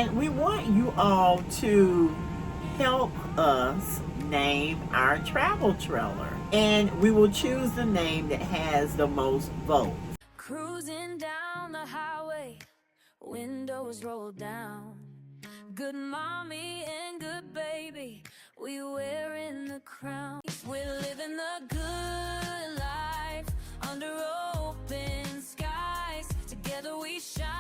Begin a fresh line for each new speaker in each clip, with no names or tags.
And we want you all to help us name our travel trailer. And we will choose the name that has the most votes.
Cruising down the highway, windows rolled down. Good mommy and good baby, we wearing the crown. We're living the good life under open skies. Together we shine.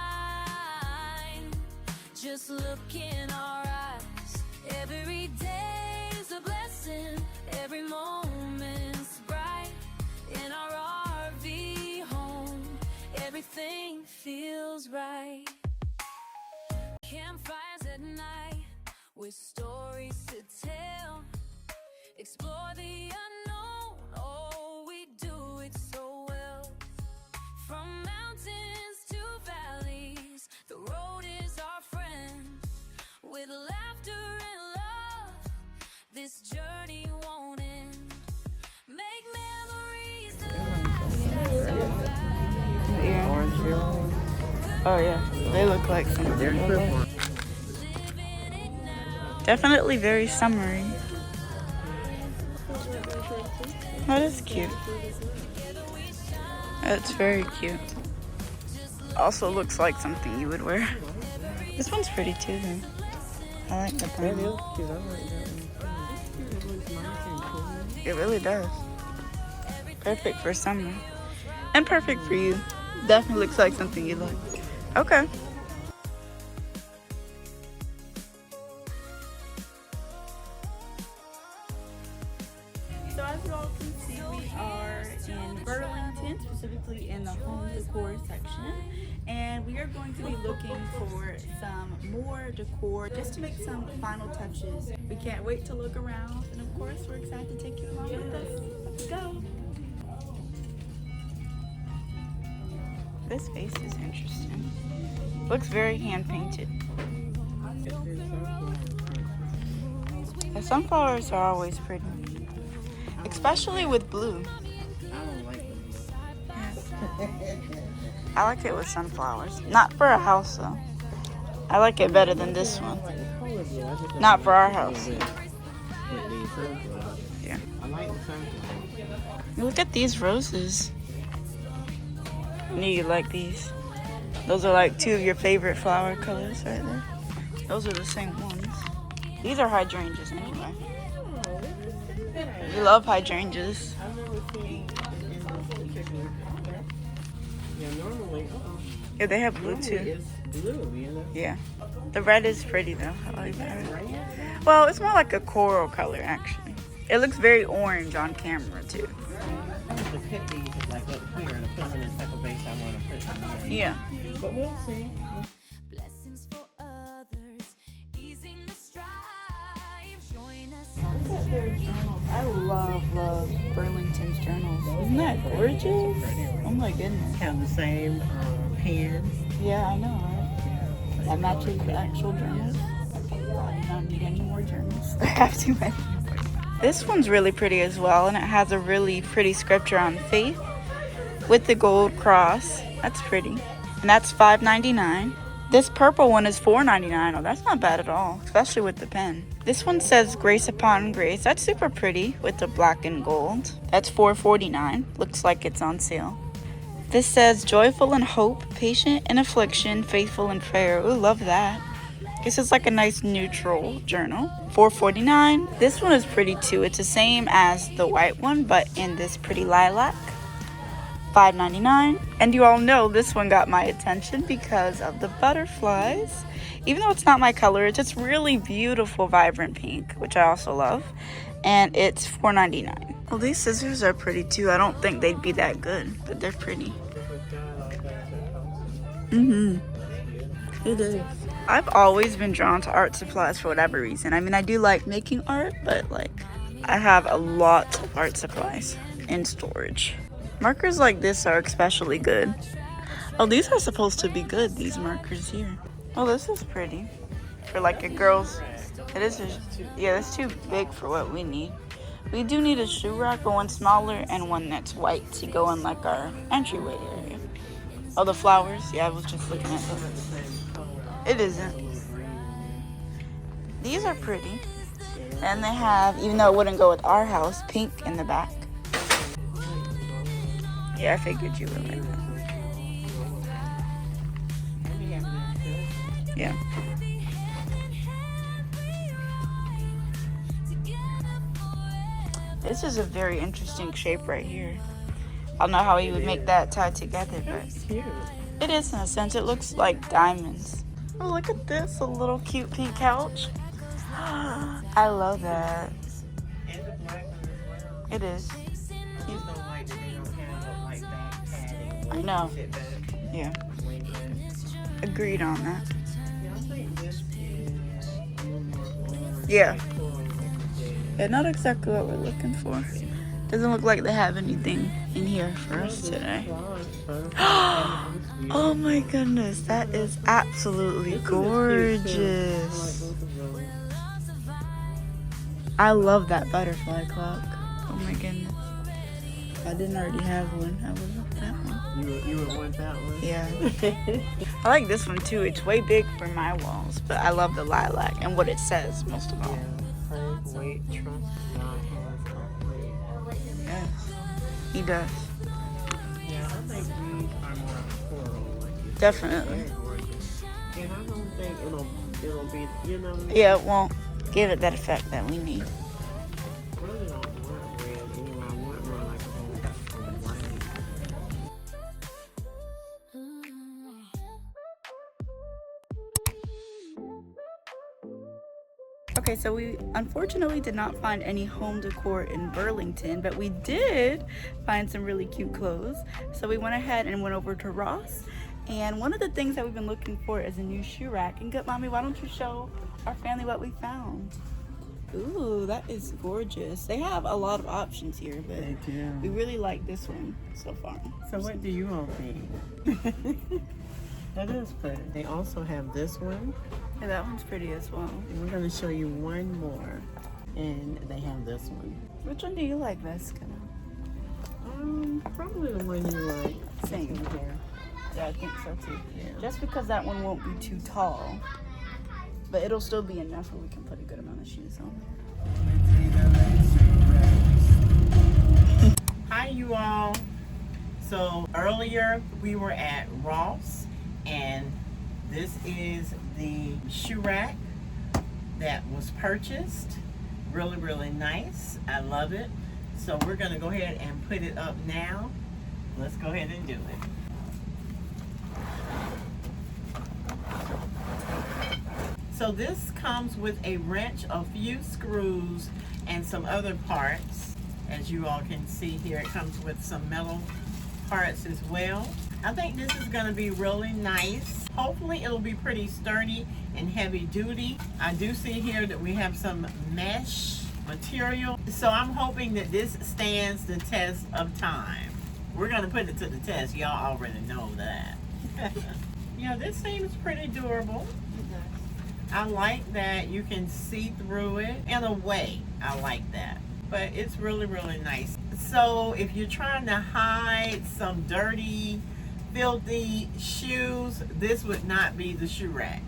Just look in our eyes. Every day's a blessing. Every moment's bright. In our RV home, everything feels right. Campfires at night with stories to tell. Explore the unknown. Oh, we do it so well. From mountains to valleys, the road is our friend. With laughter and love, this journey won't end. Make memories that last.
Oh yeah, they look like something. Definitely very summery. That is cute. That's very cute. Also looks like something you would wear. This one's pretty too though. I like the print. It really does. Perfect for summer. And perfect for you. Definitely looks like something you like. Okay. So as you all can see, we are in Burlington, specifically in the home decor section. And we are going to be looking for some more decor just to make some final touches. We can't wait to look around. And of course, we're excited to take you along with us. Let's go. This vase is interesting. Looks very hand painted. The sunflowers are always pretty, especially with blue.
I don't like them.
I like it with sunflowers. Not for a house though. I like it better than this one. Not for our house. Yeah.
I like the sunflower.
Look at these roses. I knew you like these. Those are like two of your favorite flower colors right there. Those are the same ones. These are hydrangeas anyway. We love hydrangeas.
I've never seen it in this particular color. Yeah, normally,
Yeah, they have blue
normally
too.
it's blue, you know?
Yeah. The red is pretty though. I like that. Well, it's more like a coral color actually. It looks very orange on camera too.
I want to put these like up here and put them in the type of vase I want to put them in.
Yeah.
But we'll see.
Blessings for others, easing the strife. Join us.
Look at their journals. I love Burlington's journals. Isn't that gorgeous? Oh my goodness.
Have the same pen.
Yeah, I know, right? That matches the actual journals. I don't need any more journals. I have too many. This one's really pretty as well, and it has a really pretty scripture on faith with the gold cross. That's pretty. And that's $5.99. This purple one is $4.99. Oh, that's not bad at all, especially with the pen. This one says grace upon grace. That's super pretty with the black and gold. That's $4.49. Looks like it's on sale. This says joyful in hope, patient in affliction, faithful in prayer. Ooh, love that. This is like a nice neutral journal. $4.49. This one is pretty too. It's the same as the white one, but in this pretty lilac. $5.99. And you all know this one got my attention because of the butterflies. Even though it's not my color, it's just really beautiful, vibrant pink, which I also love. And it's $4.99. Well, these scissors are pretty too. I don't think they'd be that good, but they're pretty. It is. I've always been drawn to art supplies for whatever reason. I mean, I do like making art, but like I have a lot of art supplies in storage. Markers like this are especially good. Oh, these are supposed to be good, these markers here. Oh, this is pretty. For like a girl's, it is, yeah, it's too big for what we need. We do need a shoe rack, but one smaller and one that's white to go in like our entryway area. Oh, the flowers? Yeah, I was just looking at them. It isn't. These are pretty. And they have, even though it wouldn't go with our house, pink in the back. Yeah, I figured you would like that. Yeah. This is a very interesting shape right here. I don't know how you would make that tie together, but it is in a sense. It looks like diamonds. Oh, look at this, a little cute pink couch. I love that. It is. I know. Yeah. Agreed on that. Yeah. Yeah, not exactly what we're looking for. Doesn't look like they have anything in here for us today. Oh my goodness, that is absolutely gorgeous. I love that butterfly clock. Oh my goodness. If I didn't already have one, I would love that one.
You would want that one?
Yeah. I like this one too. It's way big for my walls, but I love the lilac and what it says most of all.
Wait, trust God has complete.
Yes, he does.
Yeah, I think these are more floral. Like
Definitely.
And I don't think it'll be, you know.
Yeah, it won't give it that effect that we need.
I really don't want red anyway. I want more like a white.
Okay, so we unfortunately did not find any home decor in Burlington, but we did find some really cute clothes. So we went ahead and went over to Ross, and one of the things that we've been looking for is a new shoe rack. And Goodmommy, why don't you show our family what we found? Ooh, that is gorgeous. They have a lot of options here, but
They do.
we really like this one so far.
So what do you all think? That is pretty. They also have this one.
Yeah, that one's pretty as well.
And we're going to show you one more. And they have this one.
Which one do you like best, Kenna?
Probably the one you like.
Same.
Here.
Yeah, I think so too.
Yeah.
Just because that one won't be too tall, but it'll still be enough where we can put a good amount of shoes on.
Hi, you all. So earlier we were at Ross, and this is the shoe rack that was purchased. Really, really nice. I love it. So we're going to go ahead and put it up now. Let's go ahead and do it. So this comes with a wrench, a few screws, and some other parts. As you all can see here, it comes with some metal parts as well. I think this is going to be really nice. Hopefully it'll be pretty sturdy and heavy duty. I do see here that we have some mesh material. So I'm hoping that this stands the test of time. We're going to put it to the test. Y'all already know that. Yeah, this seems pretty durable. I like that you can see through it. In a way, I like that. But it's really, really nice. So if you're trying to hide some dirty, filthy shoes, this would not be the shoe rack,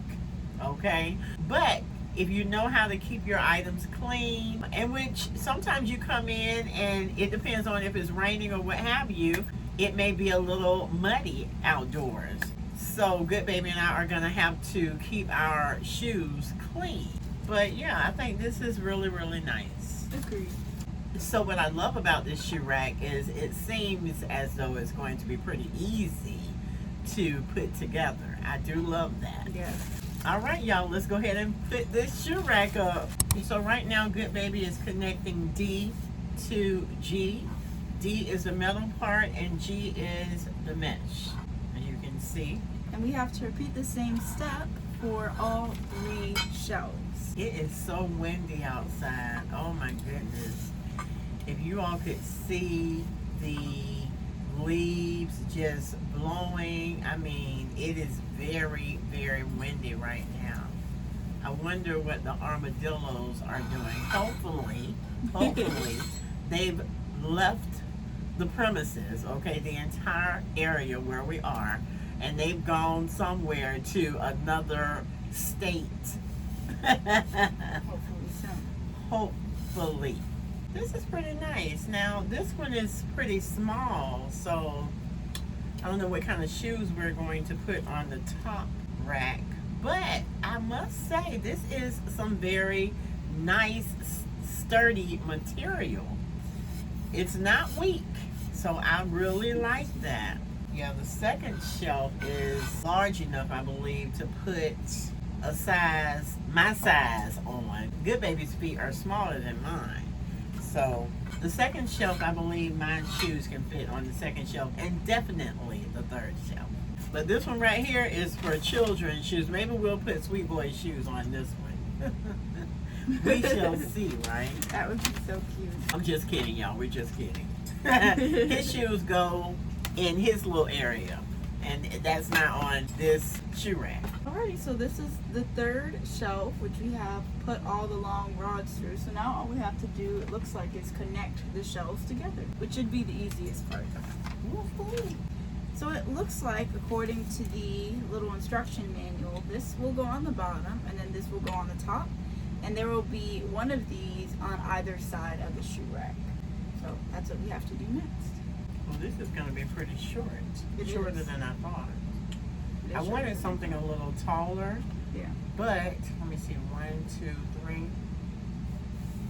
okay? But if you know how to keep your items clean, in which sometimes you come in and it depends on if it's raining or what have you, it may be a little muddy outdoors. So Goodbaby and I are gonna have to keep our shoes clean. But yeah, I think this is really, really nice.
Agreed.
So what I love about this shoe rack is it seems as though it's going to be pretty easy to put together. I do love that.
Yes.
All right, y'all, let's go ahead and put this shoe rack up. So right now, Goodbaby is connecting D to G. D is the metal part and G is the mesh, as you can see.
And we have to repeat the same step for all 3 shelves.
It is so windy outside. Oh my goodness. If you all could see the leaves just blowing, I mean, it is very, very windy right now. I wonder what the armadillos are doing. Hopefully, they've left the premises, okay, the entire area where we are, and they've gone somewhere to another state.
Hopefully soon.
Hopefully. This is pretty nice. Now, this one is pretty small, so I don't know what kind of shoes we're going to put on the top rack. But I must say, this is some very nice, sturdy material. It's not weak, so I really like that. Yeah, the second shelf is large enough, I believe, to put a size, my size on. Goodbaby's feet are smaller than mine. So the second shelf, I believe my shoes can fit on the second shelf, and definitely the third shelf. But this one right here is for children's shoes. Maybe we'll put Sweet Boy's shoes on this one. We shall see, right?
That would be so cute.
I'm just kidding, y'all. We're just kidding. His shoes go in his little area, and that's not on this shoe rack.
Alrighty, so this is the third shelf, which we have put all the long rods through. So now all we have to do, it looks like, is connect the shelves together, which should be the easiest part. Woohoo! So it looks like, according to the little instruction manual, this will go on the bottom, and then this will go on the top, and there will be one of these on either side of the shoe rack. So that's what we have to do next.
Well, this is going to be pretty short. Shorter than I thought. I
Shorter
wanted
than
something a little taller,
Yeah.
but let me see, 1, 2, 3.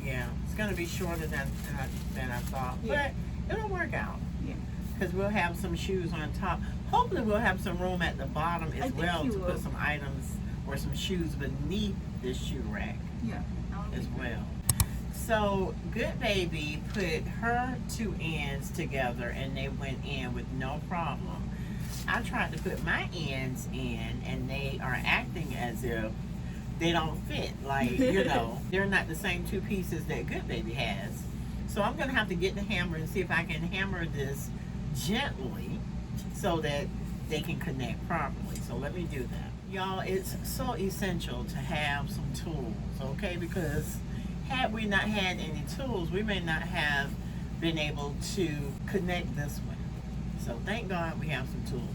Yeah, it's going to be shorter than I thought,
Yeah.
but it'll work out.
Yeah.
Because we'll have some shoes on top. Hopefully we'll have some room at the bottom
I
as
think
well
you
to
will.
put some items or some shoes beneath this shoe rack
Yeah. that would be
as
great.
well. So Goodbaby put her two ends together and they went in with no problem. I tried to put my ends in and they are acting as if they don't fit. Like, you know, they're not the same two pieces that Goodbaby has. So I'm going to have to get the hammer and see if I can hammer this gently so that they can connect properly. So let me do that. Y'all, it's so essential to have some tools, okay? Because had we not had any tools, we may not have been able to connect this one. So thank God we have some tools.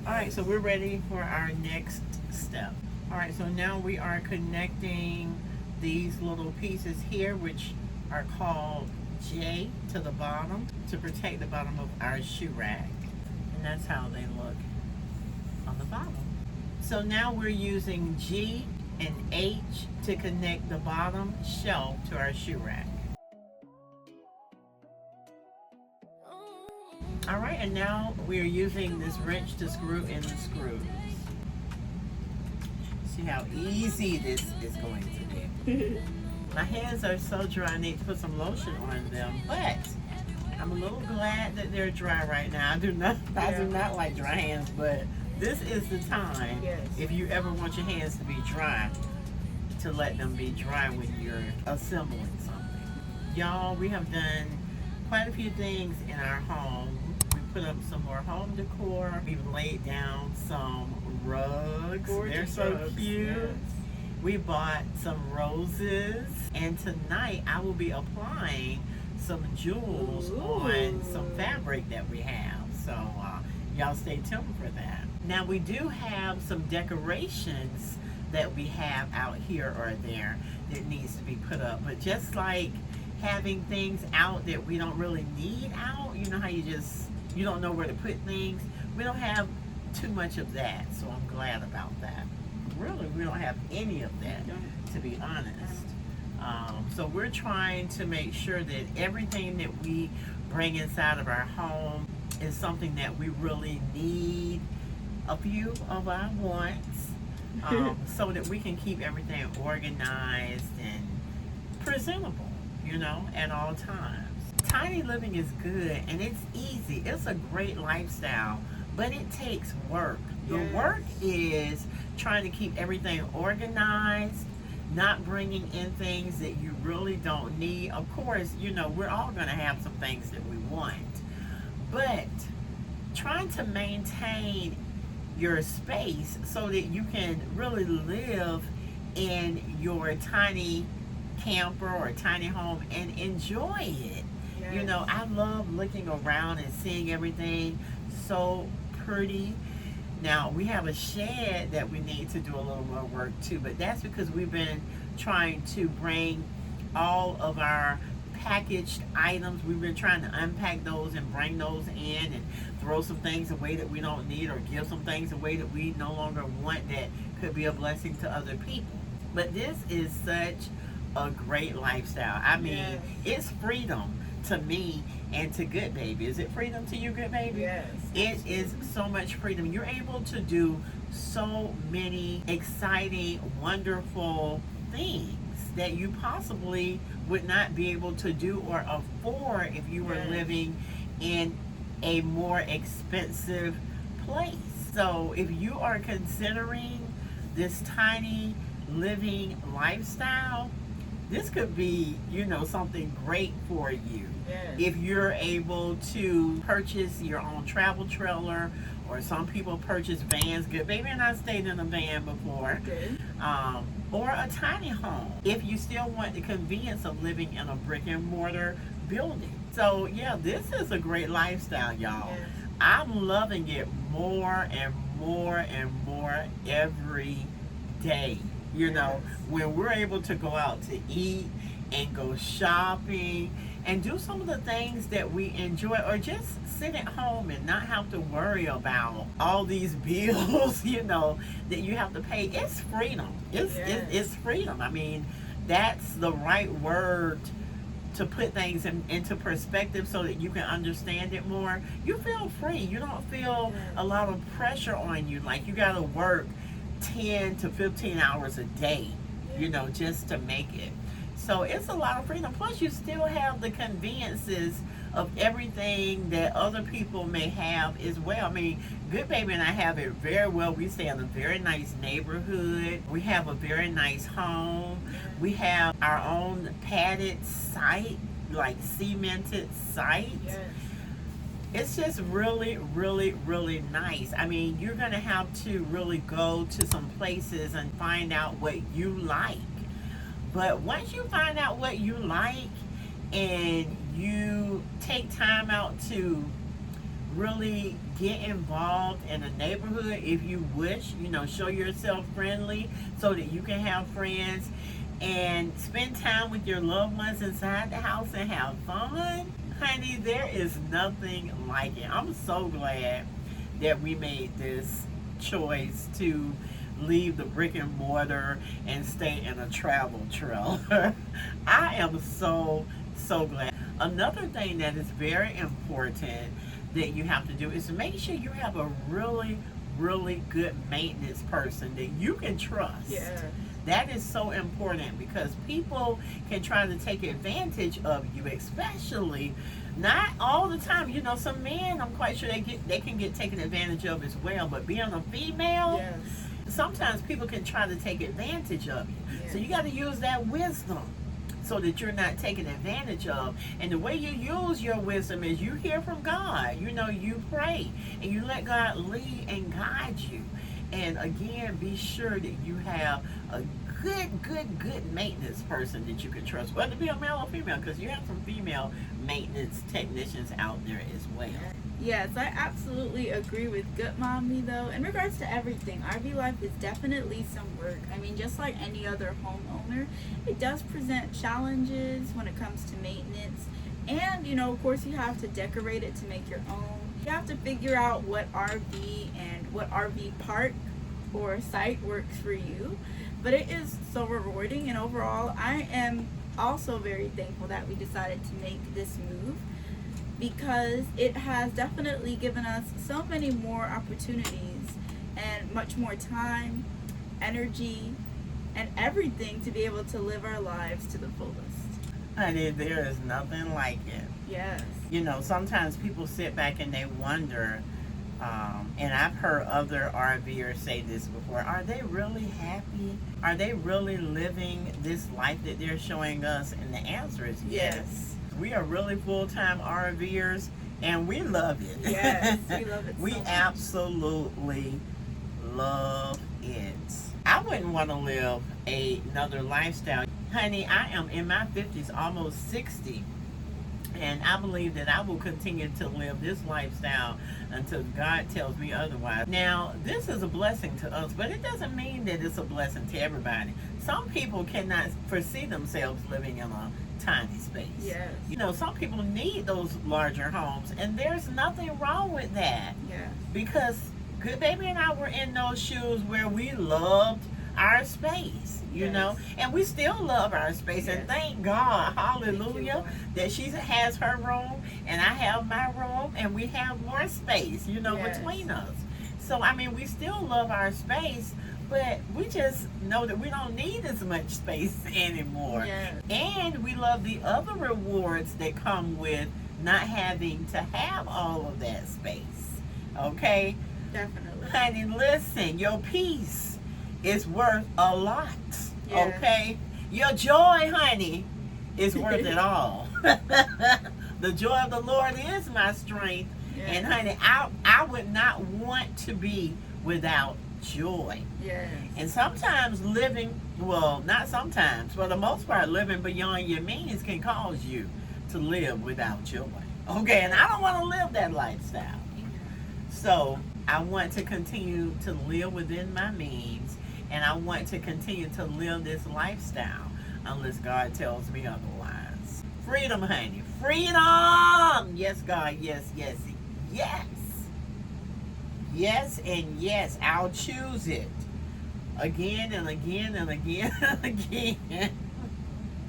All right, so we're ready for our next step. All right, so now we are connecting these little pieces here, which are called J to the bottom to protect the bottom of our shoe rack. And that's how they look on the bottom. So now we're using G and H to connect the bottom shelf to our shoe rack. All right, and now we're using this wrench to screw in the screws. See how easy this is going to be. My hands are so dry, I need to put some lotion on them, but I'm a little glad that they're dry right now. I do not like dry hands, but this is the time,
Yes.
if you ever want your hands to be dry, to let them be dry when you're assembling something. Y'all, we have done quite a few things in our home. We put up some more home decor. We've laid down some rugs.
Gorgeous
They're so
rugs,
cute.
yes.
We bought some roses, and tonight I will be applying some jewels on some fabric that we have. So y'all stay tuned for that. Now we do have some decorations that we have out here or there that needs to be put up, but just like having things out that we don't really need out, you know how you don't know where to put things, we don't have too much of that, so I'm glad about that. Really, we don't have any of that, to be honest. So we're trying to make sure that everything that we bring inside of our home is something that we really need, a few of our wants, so that we can keep everything organized and presentable, you know, at all times. Tiny living is good and it's easy. It's a great lifestyle, but it takes work. The work is trying to keep everything organized, not bringing in things that you really don't need. Of course, you know, we're all going to have some things that we want, but trying to maintain your space so that you can really live in your tiny camper or tiny home and enjoy it.
Yes.
You know, I love looking around and seeing everything so pretty. Now we have a shed that we need to do a little more work to, but that's because we've been trying to bring all of our packaged items. We've been trying to unpack those and bring those in and throw some things away that we don't need, or give some things away that we no longer want that could be a blessing to other people. But this is such a great lifestyle. I mean,
Yes.
it's freedom to me and to Goodbaby. Is it freedom to you, Goodbaby?
Yes.
It is so much freedom. You're able to do so many exciting, wonderful things that you possibly would not be able to do or afford if you were
Yes.
living in a more expensive place. So if you are considering this tiny living lifestyle, this could be, you know, something great for you.
Yes.
If you're able to purchase your own travel trailer, or some people purchase vans. Goodbaby and I stayed in a van before.
Good.
Or a tiny home, if you still want the convenience of living in a brick and mortar building. So yeah, this is a great lifestyle, y'all.
Yes.
I'm loving it more and more and more every day. You know, when we're able to go out to eat and go shopping and do some of the things that we enjoy, or just sit at home and not have to worry about all these bills, you know, that you have to pay. It's freedom. It's freedom. I mean, that's the right word to put things into perspective so that you can understand it more. You feel free. You don't feel a lot of pressure on you, like you got to work 10 to 15 hours a day, you know, just to make it. So it's a lot of freedom. Plus, you still have the conveniences of everything that other people may have as well. I mean, Goodbaby and I have it very well. We stay in a very nice neighborhood. We have a very nice home. We have our own padded site, like cemented site.
Yes.
It's just really, really, really nice. I mean, you're going to have to really go to some places and find out what you like. But once you find out what you like and you take time out to really get involved in a neighborhood, if you wish, you know, show yourself friendly so that you can have friends and spend time with your loved ones inside the house and have fun. Honey, there is nothing like it. I'm so glad that we made this choice to leave the brick and mortar and stay in a travel trailer. I am so glad. Another thing that is very important that you have to do is to make sure you have a really good maintenance person that you can trust.
Yeah.
That is so important, because people can try to take advantage of you, especially not all the time. You know, some men, I'm quite sure they can get taken advantage of as well, but being a female,
Yes.
sometimes people can try to take advantage of you.
Yes.
So you got to use that wisdom so that you're not taken advantage of. And the way you use your wisdom is you hear from God. You know, you pray and you let God lead and guide you. And again, be sure that you have a good maintenance person that you can trust, whether it be a male or female, because you have some female maintenance technicians out there as well.
Yes, I absolutely agree with Goodmommy though. In regards to everything, RV life is definitely some work. I mean, just like any other homeowner, it does present challenges when it comes to maintenance. And, you know, of course you have to decorate it to make your own. You have to figure out what RV and what RV park or site works for you. But it is so rewarding, and overall, I am also very thankful that we decided to make this move, because it has definitely given us so many more opportunities and much more time, energy, and everything to be able to live our lives to the fullest.
Honey, there is nothing like it.
Yes.
You know, sometimes people sit back and they wonder, and I've heard other RVers say this before, are they really happy? Are they really living this life that they're showing us? And the answer is yes. We are really full-time RVers, and we love it.
Yes, we love it.
We
so much.
absolutely love it. I wouldn't want to live another lifestyle. Honey, I am in my 50s, almost 60. And I believe that I will continue to live this lifestyle until God tells me otherwise. Now, this is a blessing to us, but it doesn't mean that it's a blessing to everybody. Some people cannot foresee themselves living in a tiny space.
Yes.
You know, some people need those larger homes, and there's nothing wrong with that.
Yeah.
Because Good Baby and I were in those shoes where we loved our space, you know, and we still love our space, and thank God, hallelujah, that she has her room and I have my room, and we have more space, you know, between us. So I mean, we still love our space, but we just know that we don't need as much space anymore. And we love the other rewards that come with not having to have all of that space. Okay?
Definitely.
Honey, listen, your peace is worth a lot. Okay? Your joy, honey, is worth it all. The joy of the Lord is my strength. And honey, I would not want to be without joy. And sometimes living, well, not sometimes, for the most part, living beyond your means can cause you to live without joy. Okay, and I don't want to live that lifestyle. So I want to continue to live within my means, and I want to continue to live this lifestyle unless God tells me otherwise. Freedom, honey. Freedom! Yes, God. Yes, yes, yes. Yes, and yes. I'll choose it. Again and again and again and again.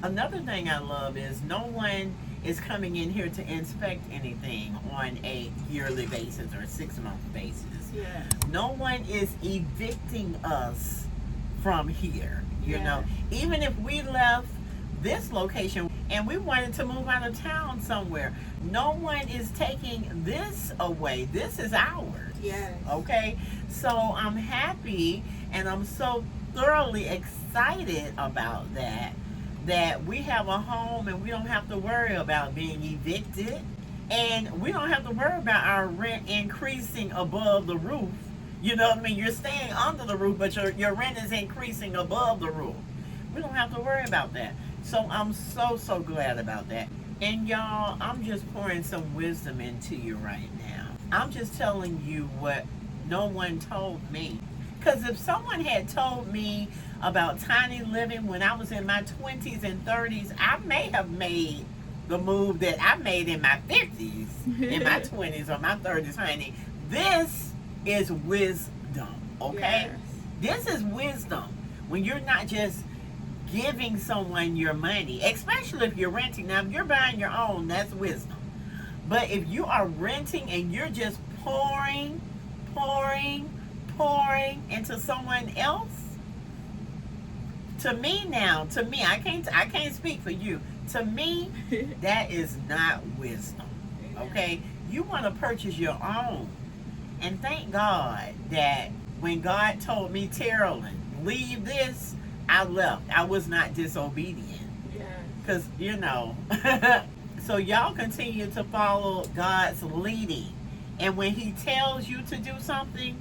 Another thing I love is no one is coming in here to inspect anything on a yearly basis or a 6-month basis. No one is evicting us from here, you know. Even if we left this location and we wanted to move out of town somewhere, no one is taking this away. This is ours. Okay? So I'm happy and I'm so thoroughly excited about that we have a home and we don't have to worry about being evicted, and we don't have to worry about our rent increasing above the roof. You know what I mean? You're staying under the roof, but your rent is increasing above the roof. We don't have to worry about that. So I'm so glad about that. And y'all, I'm just pouring some wisdom into you right now. I'm just telling you what no one told me. Because if someone had told me about tiny living when I was in my 20s and 30s, I may have made the move that I made in my 50s, in my 20s or my 30s, honey. This is wisdom, okay? This is wisdom. When you're not just giving someone your money, especially if you're renting. Now, if you're buying your own, that's wisdom. But if you are renting and you're just pouring into someone else, to me, I can't speak for you. To me, that is not wisdom. Okay? You want to purchase your own. And thank God that when God told me, Carolyn, leave this, I left. I was not disobedient. Because, you know. So y'all continue to follow God's leading. And when he tells you to do something,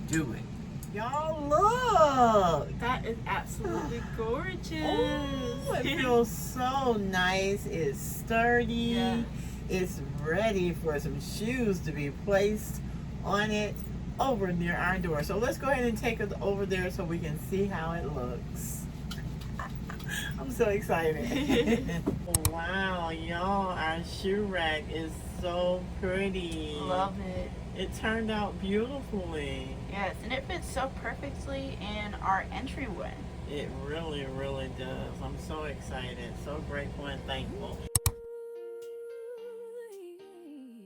do it. Y'all look.
That is absolutely gorgeous.
Oh, it feels so nice. It's sturdy. It's ready for some shoes to be placed on it over near our door. So let's go ahead and take it over there so we can see how it looks. I'm so excited. Wow, y'all, our shoe rack is so pretty.
Love it.
It turned out beautifully.
Yes, and it fits so perfectly in our entryway.
It really, really does. I'm so excited, so grateful and thankful.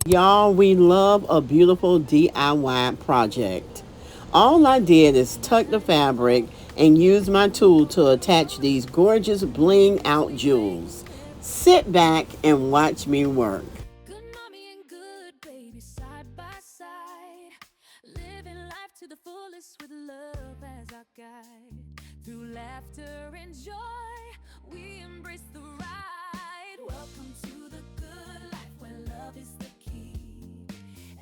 Y'all, we love a beautiful DIY project. All I did is tuck the fabric and use my tool to attach these gorgeous bling out jewels. Sit back and watch me work.
Good mommy and good baby, side by side, living life to the fullest with love as our guide. Through laughter and joy, we embrace the ride. Welcome to the good life where love is the key.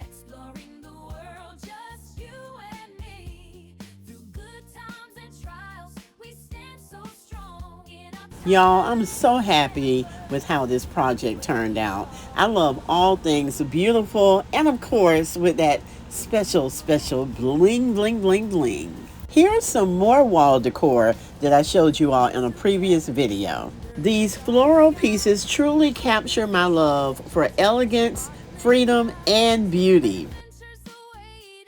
Exploring the world, just you and me. Through good times and trials, we stand so strong in our
Y'all, I'm so happy with how this project turned out. I love all things beautiful and of course with that special bling bling bling bling. Here's some more wall decor that I showed you all in a previous video. These floral pieces truly capture my love for elegance, freedom, and beauty.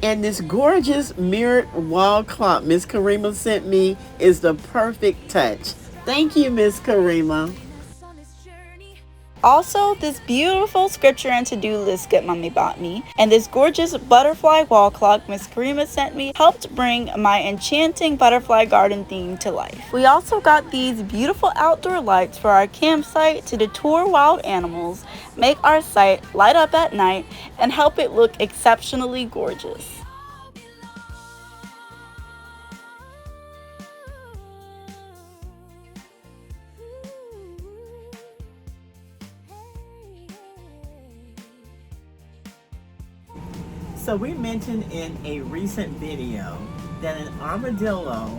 And this gorgeous mirrored wall clock Miss Karima sent me is the perfect touch. Thank you, Miss Karima.
Also, this beautiful scripture and to-do list Goodmommy bought me, and this gorgeous butterfly wall clock Miss Karima sent me helped bring my enchanting butterfly garden theme to life. We also got these beautiful outdoor lights for our campsite to deter wild animals, make our site light up at night, and help it look exceptionally gorgeous.
So we mentioned in a recent video that an armadillo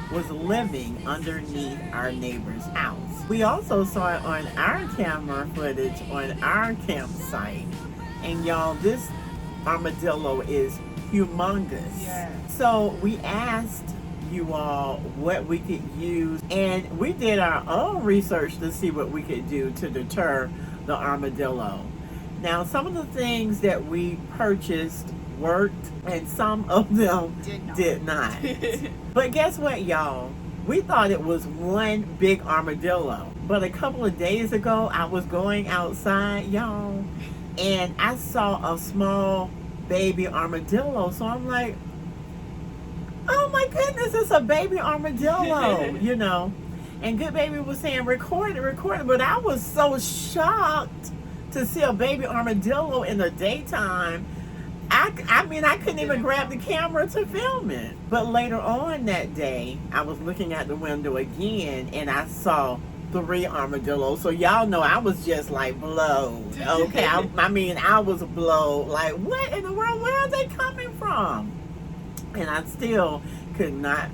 was living underneath our neighbor's house. We also saw it on our camera footage on our campsite. And y'all, this armadillo is humongous. Yeah. So we asked you all what we could use, and we did our own research to see what we could do to deter the armadillo. Now, some of the things that we purchased worked, and some of them did not. But guess what, y'all? We thought it was one big armadillo. But a couple of days ago, I was going outside, y'all, and I saw a small baby armadillo. So I'm like, oh my goodness, it's a baby armadillo, you know. And Goodbaby was saying, record it. But I was so shocked to see a baby armadillo in the daytime. I mean, I couldn't even grab the camera to film it. But later on that day, I was looking out the window again, and I saw 3 armadillos. So y'all know I was just like blowed. Okay, I mean, I was blowed. Like, what in the world? Where are they coming from? And I still could not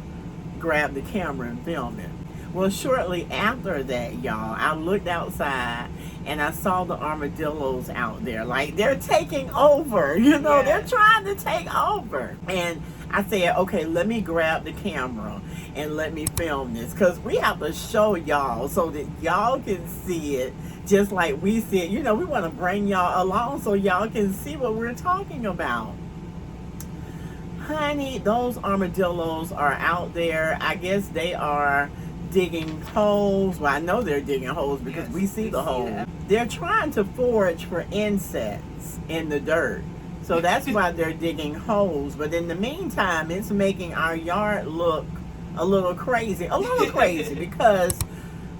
grab the camera and film it. Well, shortly after that, y'all, I looked outside and I saw the armadillos out there. Like, they're taking over, you know, they're trying to take over. And I said, okay, let me grab the camera and let me film this, because we have to show y'all so that y'all can see it just like we see it. You know, we want to bring y'all along so y'all can see what we're talking about. Honey, those armadillos are out there. I guess they are digging holes. Well, I know they're digging holes because we see the holes. They're trying to forage for insects in the dirt. So that's why they're digging holes. But in the meantime, it's making our yard look a little crazy. Because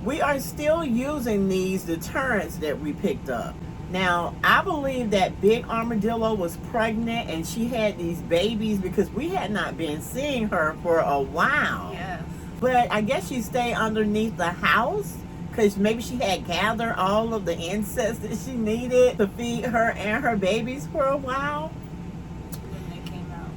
we are still using these deterrents that we picked up. Now, I believe that big armadillo was pregnant and she had these babies because we had not been seeing her for a while. Yes. But I guess she stayed underneath the house because maybe she had gathered all of the insects that she needed to feed her and her babies for a while.
Then they came out.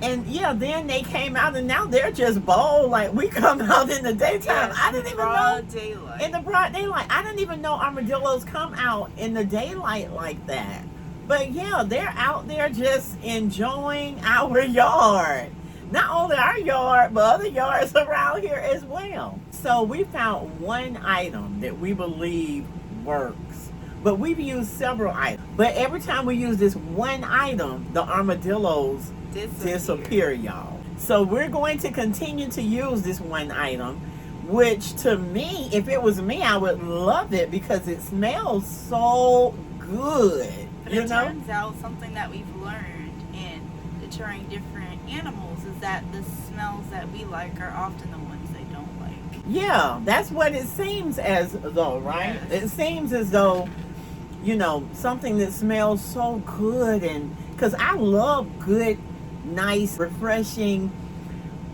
And yeah, then they came out and now they're just bold. Like, we come out in the daytime.
Yes,
I didn't even know.
Daylight.
In the broad daylight. I didn't even know armadillos come out in the daylight like that. But yeah, they're out there just enjoying our yard. Not only our yard, but other yards around here as well. So we found one item that we believe works. But we've used several items. But every time we use this one item, the armadillos disappear, y'all. So we're going to continue to use this one item, which to me, if it was me, I would love it because it smells so good.
But it turns out something that we've learned in deterring different animals is that the smells that we like are often the ones they don't like.
Yeah, that's what it seems as though, right? Yes. It seems as though, you know, something that smells so good, and because I love good, nice, refreshing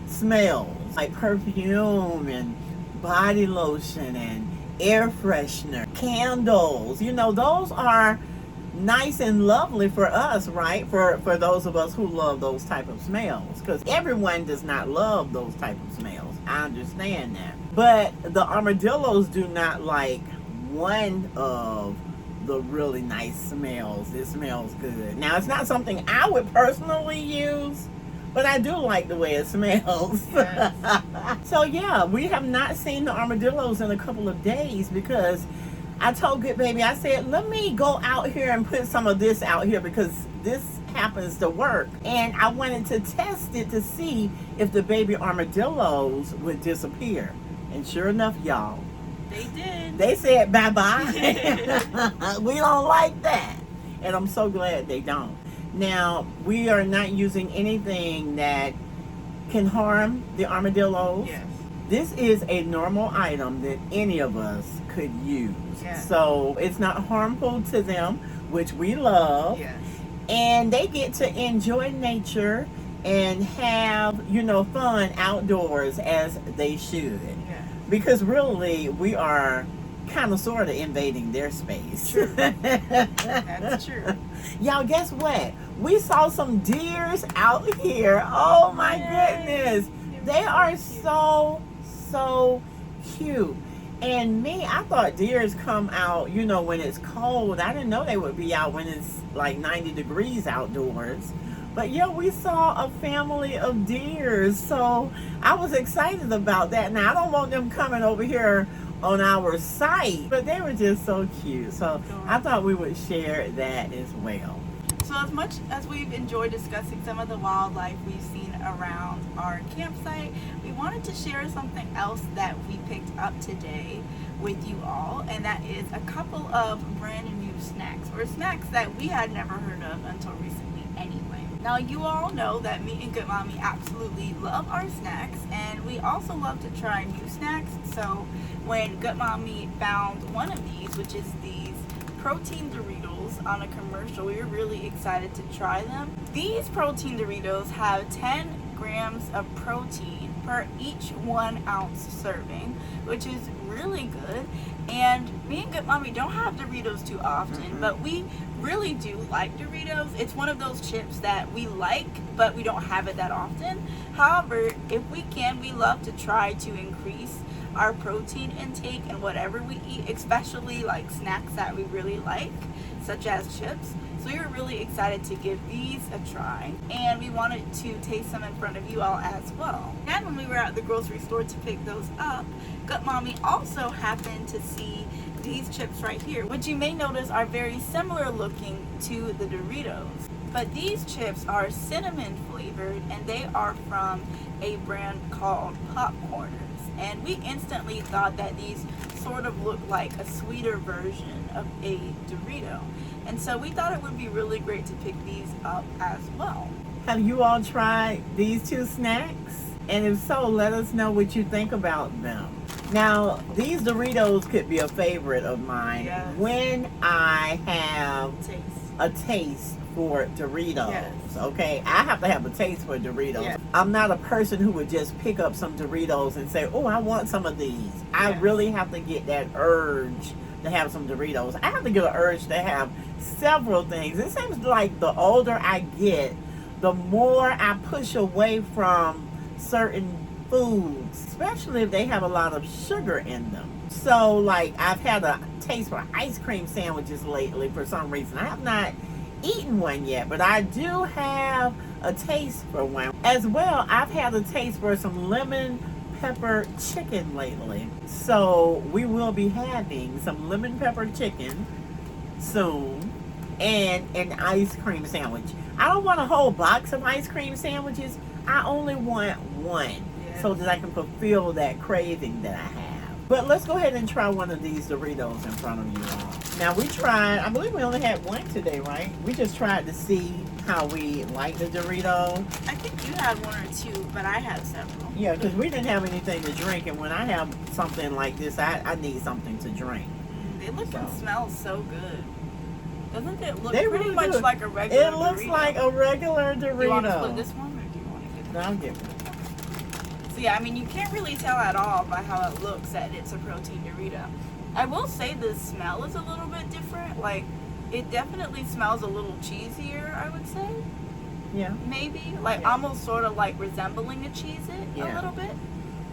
smells like perfume and body lotion and air freshener, candles. You know, those are nice and lovely for us, right? For those of us who love those type of smells, because everyone does not love those type of smells. I understand that. But the armadillos do not like one of the really nice smells. It smells good. Now, it's not something I would personally use, but I do like the way it smells.
Yes.
So yeah, we have not seen the armadillos in a couple of days because I told Goodbaby, I said, let me go out here and put some of this out here because this happens to work. And I wanted to test it to see if the baby armadillos would disappear. And sure enough, y'all,
They did.
they said bye-bye. We don't like that. And I'm so glad they don't. Now, we are not using anything that can harm the armadillos.
Yes.
This is a normal item that any of us could use.
Yes.
So it's not harmful to them, which we love.
Yes.
And they get to enjoy nature and have, fun outdoors as they should.
Yeah.
Because really, we are kind of sort of invading their space.
True. That's true.
Y'all, guess what? We saw some deers out here. Oh my goodness. They are so cute. And me, I thought deers come out, when it's cold. I didn't know they would be out when it's like 90 degrees outdoors. But yeah, we saw a family of deers. So I was excited about that. Now, I don't want them coming over here on our site, but they were just so cute. So I thought we would share that as well.
So as much as we've enjoyed discussing some of the wildlife we've seen around our campsite, we wanted to share something else that we picked up today with you all, and that is a couple of brand new snacks, or snacks that we had never heard of until recently anyway. Now, you all know that me and Goodmommy absolutely love our snacks, and we also love to try new snacks. So when Goodmommy found one of these, which is these protein Doritos on a commercial, we were really excited to try them. These protein Doritos have 10 grams of protein per each 1 ounce serving, which is really good. And me and Goodmommy don't have Doritos too often, but we really do like Doritos. It's one of those chips that we like, but we don't have it that often. However, if we can, we love to try to increase our protein intake in whatever we eat, especially like snacks that we really like, such as chips. So we were really excited to give these a try, and we wanted to taste them in front of you all as well. And when we were at the grocery store to pick those up, Goodmommy also happened to see these chips right here, which you may notice are very similar looking to the Doritos. But these chips are cinnamon flavored, and they are from a brand called Popcorners. And we instantly thought that these sort of looked like a sweeter version of a Dorito. And so we thought it would be really great to pick these up as well.
Have you all tried these two snacks? And if so, let us know what you think about them. Now, these Doritos could be a favorite of mine when I have a taste for Doritos.
Yes.
Okay, I have to have a taste for Doritos.
Yes.
I'm not a person who would just pick up some Doritos and say, oh, I want some of these. I really have to get that urge to have some Doritos. I have to get an urge to have several things. It seems like the older I get, the more I push away from certain foods, especially if they have a lot of sugar in them. So like I've had a taste for ice cream sandwiches lately for some reason. I have not eaten one yet, but I do have a taste for one. As well, I've had a taste for some lemon pepper chicken lately. So we will be having some lemon pepper chicken soon and an ice cream sandwich. I don't want a whole box of ice cream sandwiches. I only want one so that I can fulfill that craving that I have. But let's go ahead and try one of these Doritos in front of you all. Now we tried, I believe we only had one today, right? We just tried to see how we like the Dorito.
I think you had one or two, but I had several.
Yeah, because we didn't have anything to drink, and when I have something like this, I need something to drink.
They look and smell so good. Doesn't it look
They
pretty
really
much
do.
like a regular
It looks
Dorito?
like a regular Dorito.
Do you want to split this one, or do you want to get
No, I'll get one.
So yeah, I mean, you can't really tell at all by how it looks that it's a protein Dorito. I will say the smell is a little bit different. Like, it definitely smells a little cheesier, I would say.
Yeah.
Maybe. Like, almost sort of like resembling a Cheez-It a
Yeah.
little bit.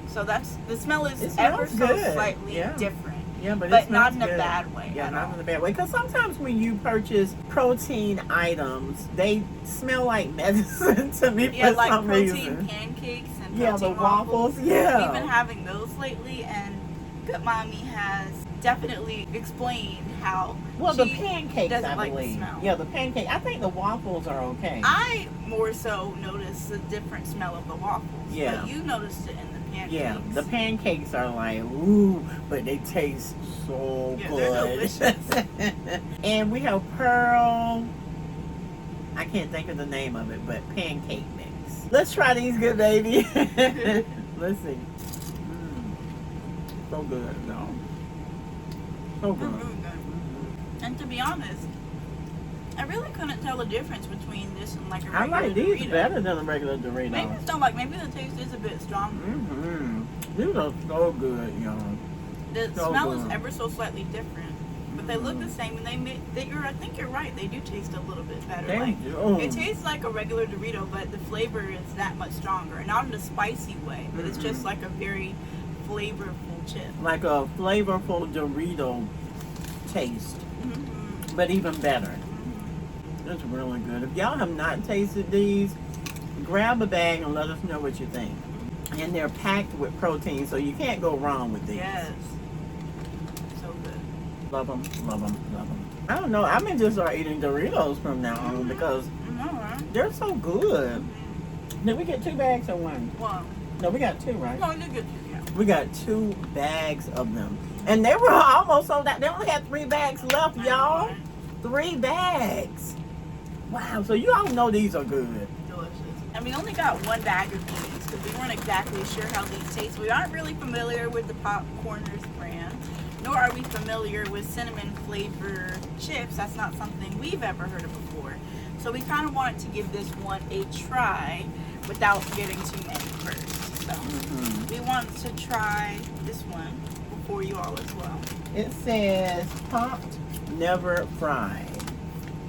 So that's, the smell is
It smells
ever so
good.
slightly
Yeah.
different.
Yeah, but
But
it
not
smells
in a
good.
bad way
Yeah,
at
not
all.
in a bad way. Because sometimes when you purchase protein items, they smell like medicine to me
Yeah,
for
like
some
protein
reason.
pancakes and
Yeah,
protein
the waffles. Yeah.
We've been having those lately, and Good Mommy has definitely explained how
Well, the
she
pancakes,
doesn't
I
like the
believe.
smell.
Yeah, the pancake. I think the waffles are okay.
I more so noticed the different smell of the waffles.
Yeah.
But you noticed it in the pancakes.
Yeah, the pancakes are like, ooh, but they taste so
Yeah,
good.
they're delicious.
And we have Pearl, I can't think of the name of it, but pancake mix. Let's try these, good baby. Let's see. So good, no? So
They're
good.
really good. And to be honest, I really couldn't tell the difference between this and like a regular
I like these
Dorito.
better than a regular
Maybe
Dorito.
it's not like, maybe the taste is a bit stronger.
These are so good, y'all.
The
So
smell
good.
is ever so slightly different, but they look the same, and I think you're right. They do taste a little bit better.
They
Like
do.
it tastes like a regular Dorito, but the flavor is that much stronger, and not in a spicy way. But it's just like a very flavorful chip.
Like a flavorful Dorito taste, but even better. It's really good. If y'all have not tasted these, grab a bag and let us know what you think. And they're packed with protein, so you can't go wrong with these.
Yes, so good.
Love them, love them, love them. I don't know. I may just start eating Doritos from now on because
I know, right?
they're so good. Did we get 2 bags or 1?
Well,
No, we got 2, right?
no, you get to, yeah.
We got 2 bags of them. And they were almost sold out. They only had 3 bags left, y'all. 3 bags. Wow, so you all know these are good.
Delicious. And we only got 1 bag of these because we weren't exactly sure how these taste. We aren't really familiar with the Popcorners brand, nor are we familiar with cinnamon flavor chips. That's not something we've ever heard of before. So we kind of wanted to give this one a try without getting too many first. So we wanted to try this one before you all as well.
It says popped, never fried.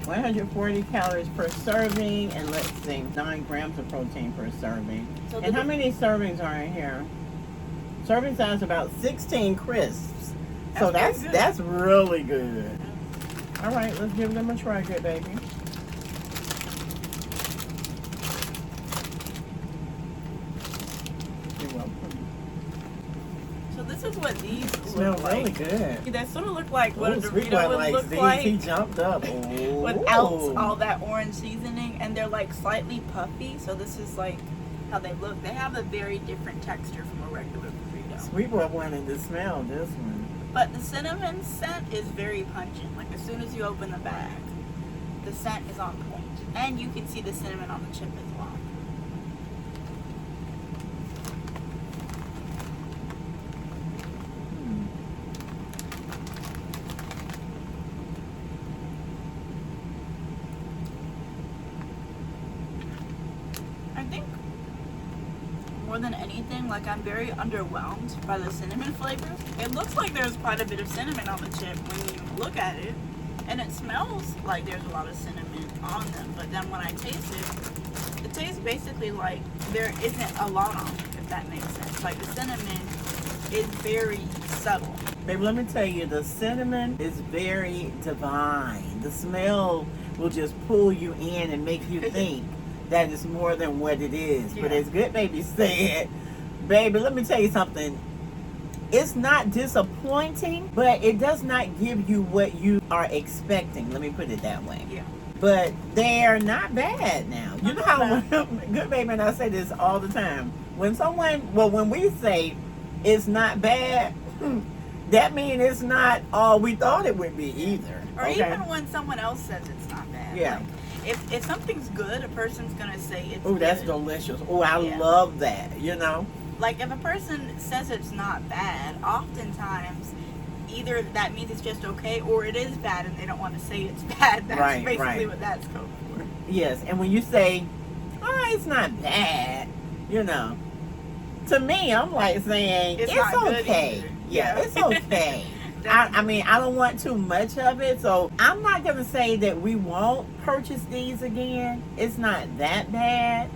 140 calories per serving, and let's see, 9 grams of protein per serving.
So
And how many servings are in here? Serving size about 16 crisps. So
That's pretty good.
that's really good. All right, let's give them a try, good baby. You're welcome.
So this is what these
Smell
look
really
like.
good.
They sort of look like what a
Ooh, Sweet
Dorito
Boy
would
likes
look
these.
like.
He jumped up. Ooh.
Without all that orange seasoning, and they're like slightly puffy, so this is like how they look. They have a very different texture from a regular burrito.
Sweet Boy wanted to smell this one.
But the cinnamon scent is very pungent. Like as soon as you open the bag, the scent is on point. And you can see the cinnamon on the chip as well. I think more than anything, like I'm very underwhelmed by the cinnamon flavor. It looks like there's quite a bit of cinnamon on the chip when you look at it, and it smells like there's a lot of cinnamon on them, but then when I taste it, it tastes basically like there isn't a lot on it, if that makes sense. Like the cinnamon is very subtle.
Baby, let me tell you, the cinnamon is very divine. The smell will just pull you in and make you think that it's more than what it is. But
Yeah.
as Good Baby said, baby, let me tell you something. It's not disappointing, but it does not give you what you are expecting. Let me put it that way.
Yeah.
But they're not bad now. You know how
Not
Good Baby and I say this all the time. When we say it's not bad, that means it's not all we thought it would be either.
Or
Okay?
even when someone else says it's not bad.
Yeah.
Like, if something's good, a person's gonna say it's
Oh, that's
good.
delicious. Oh, I
Yeah.
love that, you know?
Like if a person says it's not bad, oftentimes either that means it's just okay, or it is bad and they don't want to say it's bad. That's
Right,
basically
right.
what that's code for.
Yes, and when you say, oh, it's not bad, you know, to me, I'm like saying,
It's
it's
not good
okay.
either.
Yeah,
Yeah.
it's okay. I mean, I don't want too much of it, so I'm not going to say that we won't purchase these again. It's not that bad.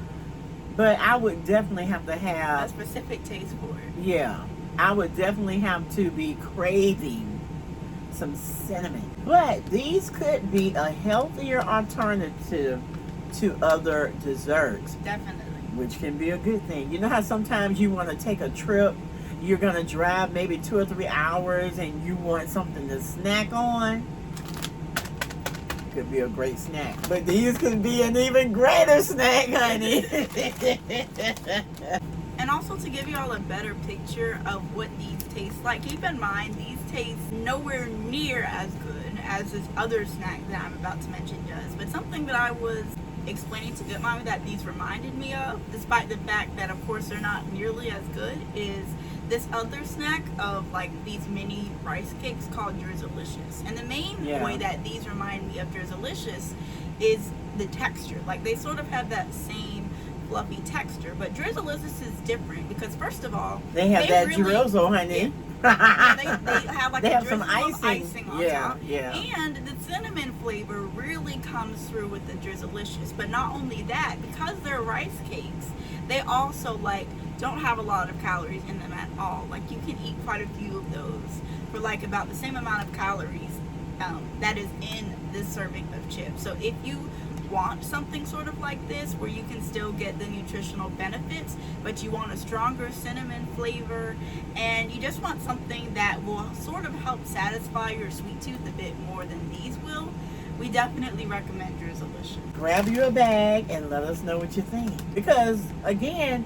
But I would definitely have to
a
have,
specific taste for it.
yeah, I would definitely have to be craving some cinnamon. But these could be a healthier alternative to other desserts,
Definitely.
which can be a good thing. You know how sometimes you want to take a trip, you're going to drive maybe 2 or 3 hours and you want something to snack on? Could be a great snack. But these could be an even greater snack, honey.
And also to give you all a better picture of what these taste like, keep in mind these taste nowhere near as good as this other snack that I'm about to mention does. But something that I was explaining to Goodmommy that these reminded me of, despite the fact that of course they're not nearly as good, is this other snack of like these mini rice cakes called Drizzlicious. And the main way that these remind me of Drizzlicious is the texture. Like they sort of have that same fluffy texture, but Drizzlicious is different because first of all,
they have that really, drizzle, honey.
Yeah, they have like
they
a
have
drizzle
some icing
on top. Yeah. And the cinnamon flavor really comes through with the Drizzlicious. But not only that, because they're rice cakes, they also like don't have a lot of calories in them at all. Like you can eat quite a few of those for like about the same amount of calories that is in this serving of chips. So if you want something sort of like this where you can still get the nutritional benefits, but you want a stronger cinnamon flavor and you just want something that will sort of help satisfy your sweet tooth a bit more than these will, we definitely recommend Drizzlicious.
Grab you a bag and let us know what you think, because again,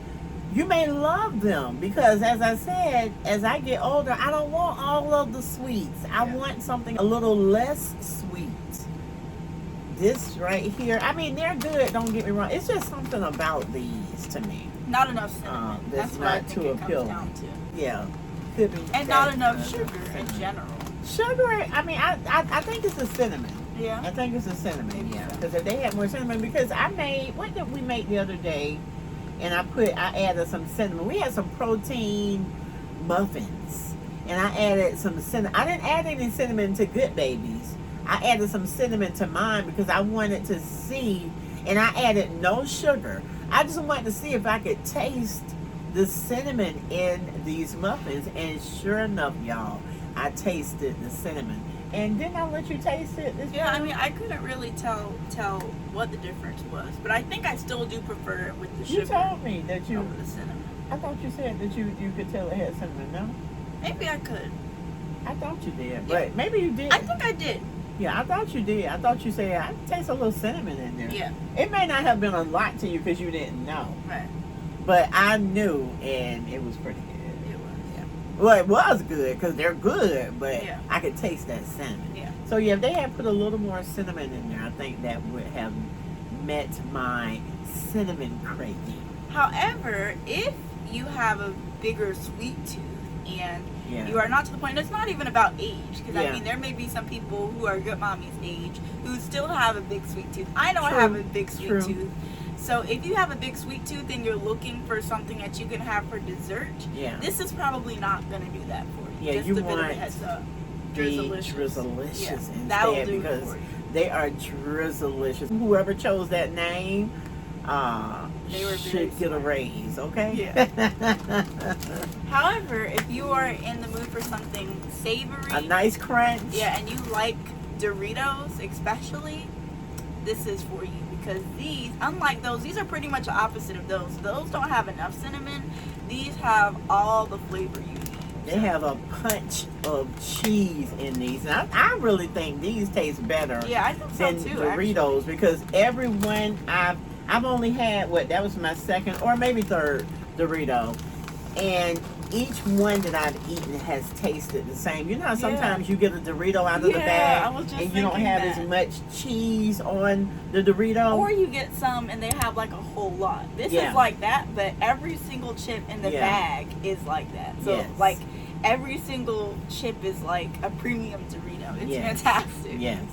you may love them, because as I said, as I get older, I don't want all of the sweets. I want something a little less sweet. This right here, I mean, they're good, don't get me wrong. It's just something about these to me.
Not enough cinnamon. That's what I think it comes down to.
Yeah. Could be.
And not enough sugar in general.
Sugar, I mean, I think it's the cinnamon.
Yeah.
I think it's the cinnamon, yeah. Because if they had more cinnamon, because I made, what did we make the other day? And I added some cinnamon. We had some protein muffins. And I added some cinnamon. I didn't add any cinnamon to Goodbaby's. I added some cinnamon to mine because I wanted to see, and I added no sugar. I just wanted to see if I could taste the cinnamon in these muffins. And sure enough, y'all, I tasted the cinnamon. And didn't I let you taste it?
Yeah, I mean, I couldn't really tell what the difference was, but I think I still do prefer it with the sugar.
You told me that you
over the cinnamon.
I thought you said that you could tell it had cinnamon. No,
maybe I could.
I thought you did, but maybe you did.
I think I did.
Yeah, I thought you did. I thought you said I taste a little cinnamon in there.
Yeah.
It may not have been a lot to you because you didn't know.
Right.
But I knew, and it was pretty good.
It was, yeah.
Well, it was good because they're good, but
yeah.
I could taste that cinnamon.
Yeah.
So yeah, if they had put a little more cinnamon in there, I think that would have met my cinnamon craving.
However, if you have a bigger sweet tooth and you are not to the point, it's not even about age, because I mean there may be some people who are Goodmommy's age who still have a big sweet tooth. I know I have a big sweet tooth. So if you have a big sweet tooth and you're looking for something that you can have for dessert, this is probably not going to do that for you.
Yeah,
just
you
a bit
want
of a heads up.
Drizzlicious instead,
that'll do
because
for you.
They are Drizzlicious. Whoever chose that name should get a raise, okay?
Yeah. However, if you are in the mood for something savory,
a nice crunch,
and you like Doritos especially, this is for you, because these, unlike those, these are pretty much the opposite of those. Those don't have enough cinnamon. These have all the flavor you need.
They have a punch of cheese in these. And I really think these taste better than Doritos, actually. Because everyone I've only had, that was my second or maybe third Dorito. And each one that I've eaten has tasted the same. You know how sometimes you get a Dorito out of the bag and you don't have as much cheese on the Dorito?
Or you get some and they have like a whole lot. This is like that, but every single chip in the bag is like that. So like every single chip is like a premium Dorito. It's fantastic.
Yes.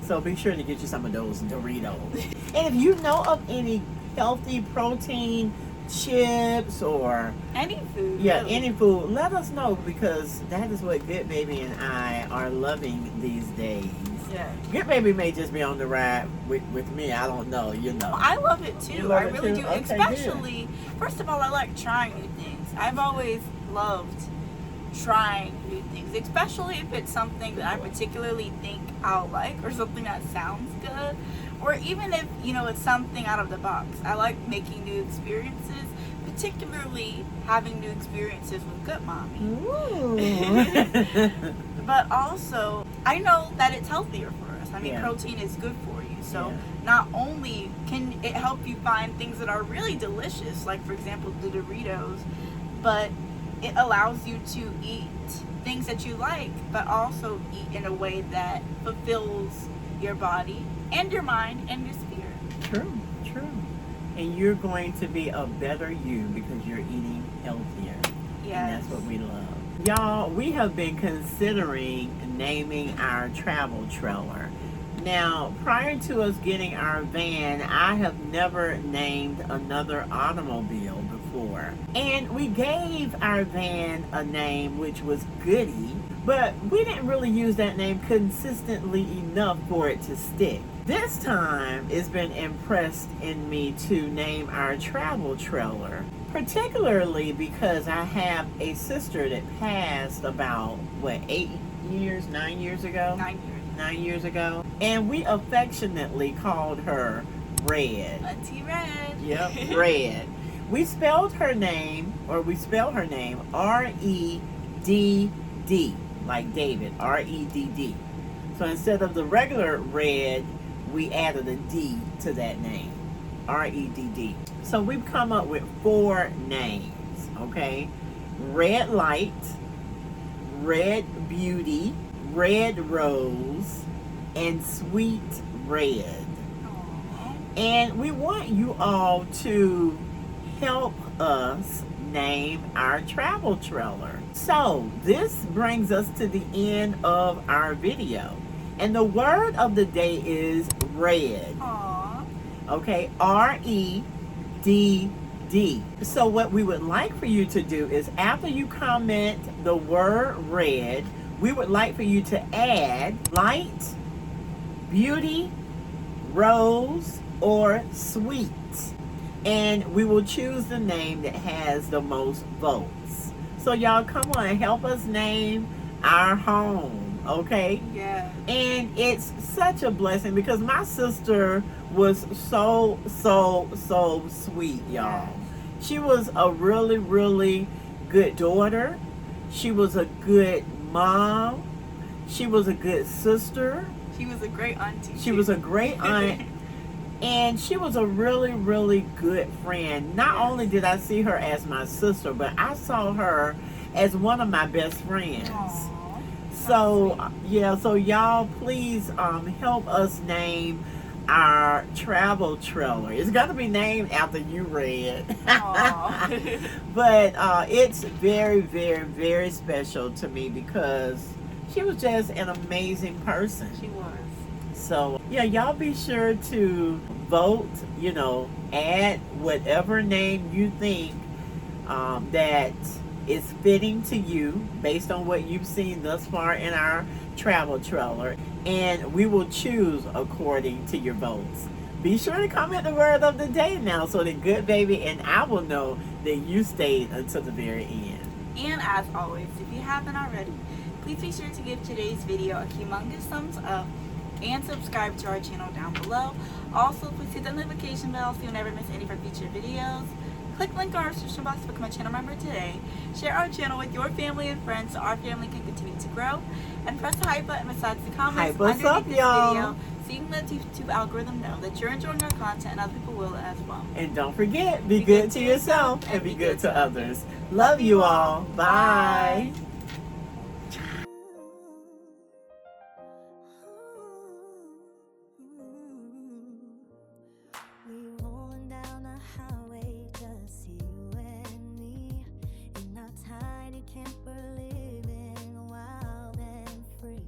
So be sure to get you some of those Doritos. And if you know of any healthy protein chips or
Any food.
yeah,
really.
any food, let us know, because that is what Good Baby and I are loving these days.
Yeah.
Good Baby may just be on the ride with me. I don't know,
I love it too.
You love
I
it
really
too?
do.
Okay,
Especially, first of all, I like trying new things. I've always loved trying new things, especially if it's something that I particularly think I'll like, or something that sounds good, or even if, it's something out of the box. I like making new experiences, particularly having new experiences with Goodmommy.
Ooh.
But also, I know that it's healthier for us. I mean,
Yeah.
protein is good for you. So
Yeah.
not only can it help you find things that are really delicious, like for example the Doritos, but it allows you to eat things that you like, but also eat in a way that fulfills your body and your mind and your spirit.
True. And you're going to be a better you because you're eating healthier.
Yes.
And that's what we love. Y'all, we have been considering naming our travel trailer. Now, prior to us getting our van, I have never named another automobile before. And we gave our van a name, which was Goody, but we didn't really use that name consistently enough for it to stick. This time, it's been impressed in me to name our travel trailer, particularly because I have a sister that passed about, 9 years ago?
9 years.
9 years ago. And we affectionately called her Red.
Auntie Red.
Yep, Red. We spell her name R-E-D-D, like David, R-E-D-D. So instead of the regular Red, we added a D to that name, R-E-D-D. So we've come up with 4 names, okay? Red Light, Red Beauty, Red Rose, and Sweet Red.
Aww.
And we want you all to help us name our travel trailer. So this brings us to the end of our video. And the word of the day is red.
Aww.
Okay, R-E-D-D. So what we would like for you to do is, after you comment the word red, we would like for you to add light, beauty, rose, or sweet. And we will choose the name that has the most votes. So y'all, come on, help us name our home, okay?
Yeah.
And it's such a blessing because my sister was so sweet, y'all. She was a really, really good daughter. She was a good mom. She was a good sister.
She was a great auntie.
She was a great aunt. And she was a really, really good friend. Not only did I see her as my sister, but I saw her as one of my best friends.
Aww.
So, yeah, so y'all please help us name our travel trailer. It's got to be named after you, Red. But it's very, very, very special to me because she was just an amazing person.
She was.
So, yeah, y'all be sure to vote, add whatever name you think that is fitting to you based on what you've seen thus far in our travel trailer. And we will choose according to your votes. Be sure to comment the word of the day now so that Good Baby and I will know that you stayed until the very end.
And as always, if you haven't already, please be sure to give today's video a humongous thumbs up and subscribe to our channel down below. Also, please hit the notification bell so you'll never miss any of our future videos. Click the link in our description box to become a channel member today. Share our channel with your family and friends so our family can continue to grow. And press the hype button besides the comments
Hype us
underneath
up,
this
y'all.
video so you can let the YouTube algorithm know that you're enjoying our content and other people will as well.
And don't forget, be good to yourself and be good to others. Love you all. Bye.
We rolling down the highway, just you and me, in our tiny camper, living wild and free,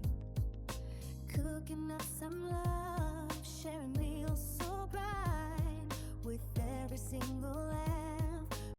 cooking up some love, sharing meals so bright, with every single